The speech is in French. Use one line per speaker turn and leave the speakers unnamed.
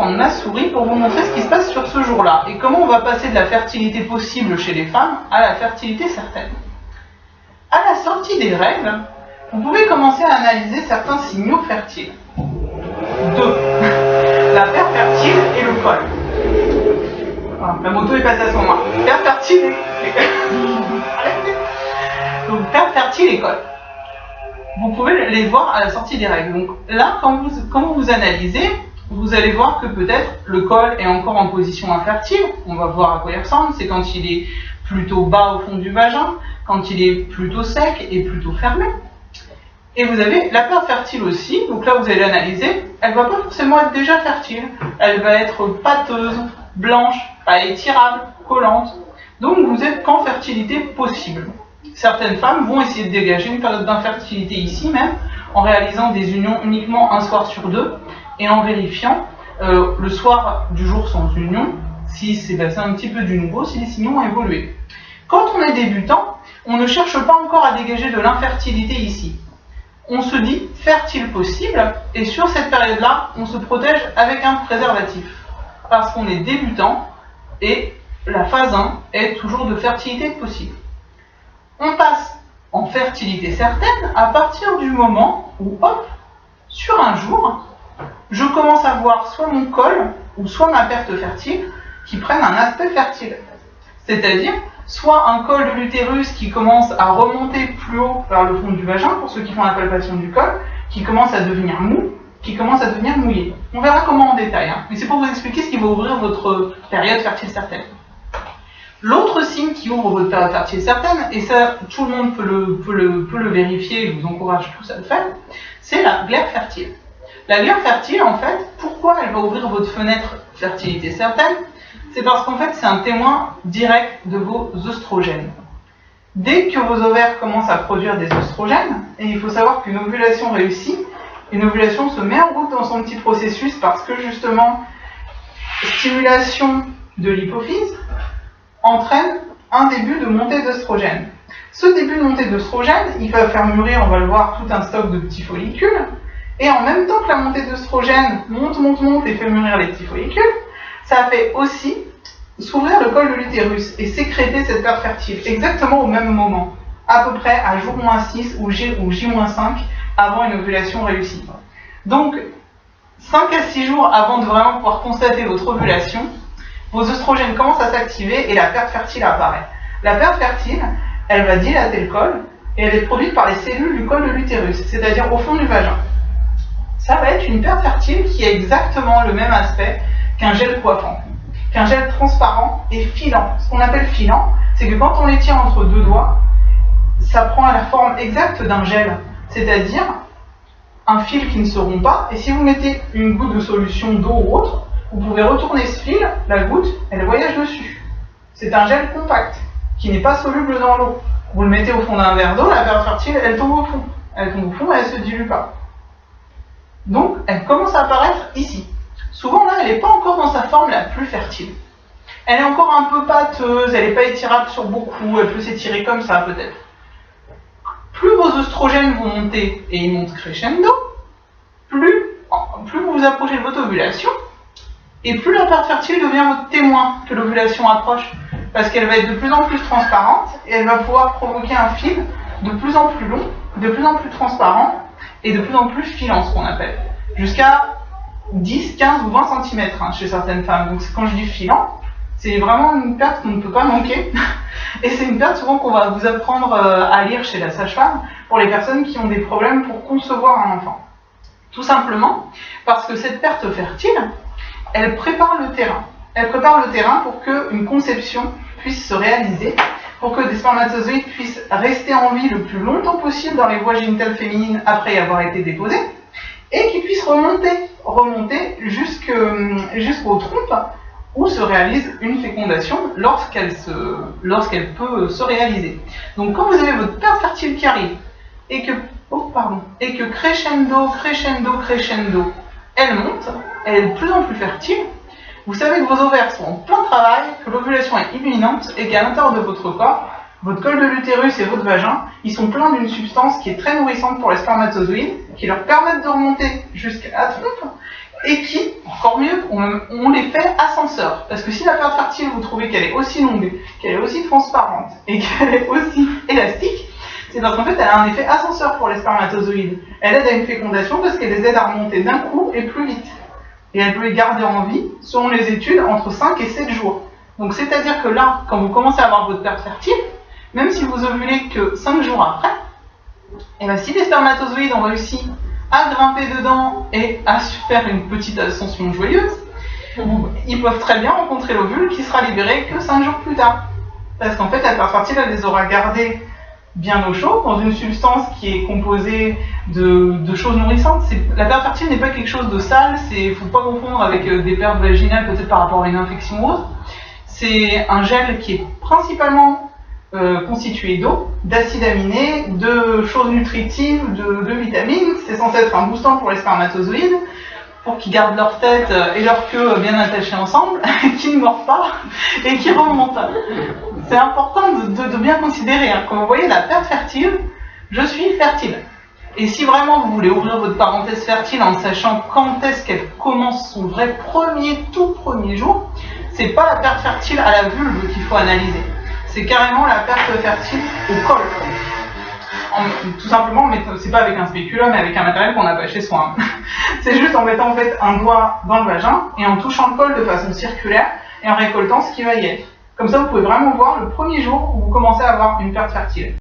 prendre ma souris pour vous montrer ce qui se passe sur ce jour-là et comment on va passer de la fertilité possible chez les femmes à la fertilité certaine. À la sortie des règles, vous pouvez commencer à analyser certains signaux fertiles. 2. La paire fertile et le col. Voilà, la moto est passée à ce moment-là. Paire fertile et... Donc, paire fertile et col. Vous pouvez les voir à la sortie des règles. Donc là, quand vous analysez, vous allez voir que peut-être le col est encore en position infertile. On va voir à quoi il ressemble. C'est quand il est plutôt bas au fond du vagin, quand il est plutôt sec et plutôt fermé. Et vous avez la paire fertile aussi. Donc là, vous allez l'analyser. Elle ne va pas forcément être déjà fertile. Elle va être pâteuse, blanche, pas étirable, collante. Donc vous êtes qu'en fertilité possible. Certaines femmes vont essayer de dégager une période d'infertilité ici même, en réalisant des unions uniquement un soir sur 2, et en vérifiant le soir du jour sans union, si c'est un petit peu du nouveau, si les signaux ont évolué. Quand on est débutant, on ne cherche pas encore à dégager de l'infertilité ici. On se dit fertile possible, et sur cette période-là, on se protège avec un préservatif, parce qu'on est débutant, et la phase 1 est toujours de fertilité possible. On passe en fertilité certaine à partir du moment où, hop, sur un jour, je commence à voir soit mon col ou soit ma perte fertile qui prennent un aspect fertile. C'est-à-dire, soit un col de l'utérus qui commence à remonter plus haut vers le fond du vagin, pour ceux qui font la palpation du col, qui commence à devenir mou, qui commence à devenir mouillé. On verra comment en détail, hein. Mais c'est pour vous expliquer ce qui va ouvrir votre période fertile certaine. L'autre signe qui ouvre votre période fertile certaine, et ça tout le monde peut le vérifier, je vous encourage tous à le faire, c'est la glaire fertile. La glaire fertile, en fait, pourquoi elle va ouvrir votre fenêtre fertilité certaine? C'est parce qu'en fait c'est un témoin direct de vos œstrogènes. Dès que vos ovaires commencent à produire des œstrogènes, et il faut savoir qu'une ovulation réussie, une ovulation se met en route dans son petit processus parce que justement, stimulation de l'hypophyse entraîne un début de montée d'œstrogène. Ce début de montée d'œstrogène, il va faire mûrir, on va le voir, tout un stock de petits follicules, et en même temps que la montée d'œstrogène monte et fait mûrir les petits follicules, ça fait aussi s'ouvrir le col de l'utérus et sécréter cette paire fertile, exactement au même moment, à peu près à jour -6 ou J-5 avant une ovulation réussie. Donc, 5 à 6 jours avant de vraiment pouvoir constater votre ovulation, vos œstrogènes commencent à s'activer et la paire fertile apparaît. La paire fertile, elle va dilater le col et elle est produite par les cellules du col de l'utérus, c'est-à-dire au fond du vagin. Ça va être une paire fertile qui a exactement le même aspect qu'un gel coiffant, qu'un gel transparent et filant. Ce qu'on appelle filant, c'est que quand on les tient entre deux doigts, ça prend la forme exacte d'un gel, c'est-à-dire un fil qui ne se rompt pas, et si vous mettez une goutte de solution d'eau ou autre, vous pouvez retourner ce fil, la goutte, elle voyage dessus. C'est un gel compact, qui n'est pas soluble dans l'eau. Vous le mettez au fond d'un verre d'eau, la paire fertile, elle tombe au fond. Elle tombe au fond et elle ne se dilue pas. Donc, elle commence à apparaître ici. Souvent, là, elle n'est pas encore dans sa forme la plus fertile. Elle est encore un peu pâteuse, elle n'est pas étirable sur beaucoup, elle peut s'étirer comme ça, peut-être. Plus vos œstrogènes vont monter, et ils montent crescendo, plus vous vous approchez de votre ovulation, et plus la paire fertile devient votre témoin que l'ovulation approche, parce qu'elle va être de plus en plus transparente, et elle va pouvoir provoquer un fil de plus en plus long, de plus en plus transparent, et de plus en plus filant, ce qu'on appelle, jusqu'à 10, 15 ou 20 cm chez certaines femmes. Donc quand je dis filant, c'est vraiment une perte qu'on ne peut pas manquer, et c'est une perte souvent qu'on va vous apprendre à lire chez la sage-femme, pour les personnes qui ont des problèmes pour concevoir un enfant. Tout simplement parce que cette perte fertile, elle prépare le terrain. Elle prépare le terrain pour qu'une conception puisse se réaliser, pour que des spermatozoïdes puissent rester en vie le plus longtemps possible dans les voies génitales féminines après y avoir été déposés, et qu'ils puissent remonter jusqu'aux trompes où se réalise une fécondation lorsqu'elle peut se réaliser. Donc quand vous avez votre paire fertile qui arrive, et que crescendo, elle monte, elle est de plus en plus fertile, vous savez que vos ovaires sont en plein travail, que l'ovulation est imminente et qu'à l'intérieur de votre corps, votre col de l'utérus et votre vagin, ils sont pleins d'une substance qui est très nourrissante pour les spermatozoïdes, qui leur permettent de remonter jusqu'à la trompe et qui, encore mieux, on les fait ascenseur. Parce que si la période fertile, vous trouvez qu'elle est aussi longue, qu'elle est aussi transparente et qu'elle est aussi élastique, c'est parce qu'en fait, elle a un effet ascenseur pour les spermatozoïdes. Elle aide à une fécondation parce qu'elle les aide à remonter d'un coup et plus vite. Et elle peut les garder en vie, selon les études, entre 5 et 7 jours. Donc c'est-à-dire que là, quand vous commencez à avoir votre période fertile, même si vous ovulez que 5 jours après, et bien si les spermatozoïdes ont réussi à grimper dedans et à faire une petite ascension joyeuse, ils peuvent très bien rencontrer l'ovule qui sera libéré que 5 jours plus tard. Parce qu'en fait, la période fertile, elle les aura gardés bien au chaud, dans une substance qui est composée de choses nourrissantes. La période fertile n'est pas quelque chose de sale, il ne faut pas confondre avec des pertes vaginales, peut-être par rapport à une infection ou autre. C'est un gel qui est principalement constitué d'eau, d'acides aminés, de choses nutritives, de vitamines. C'est censé être un boostant pour les spermatozoïdes, pour qu'ils gardent leur tête et leur queue bien attachées ensemble, qu'ils ne mordent pas et qu'ils remontent. C'est important de bien considérer. Hein. Quand vous voyez la période fertile, je suis fertile. Et si vraiment vous voulez ouvrir votre parenthèse fertile en sachant quand est-ce qu'elle commence son vrai tout premier jour, c'est pas la perte fertile à la vulve qu'il faut analyser. C'est carrément la perte fertile au col. Tout simplement, c'est pas avec un spéculum, mais avec un matériel qu'on n'a pas chez soi. Hein. C'est juste en mettant en fait un doigt dans le vagin et en touchant le col de façon circulaire et en récoltant ce qui va y être. Comme ça, vous pouvez vraiment voir le premier jour où vous commencez à avoir une perte fertile.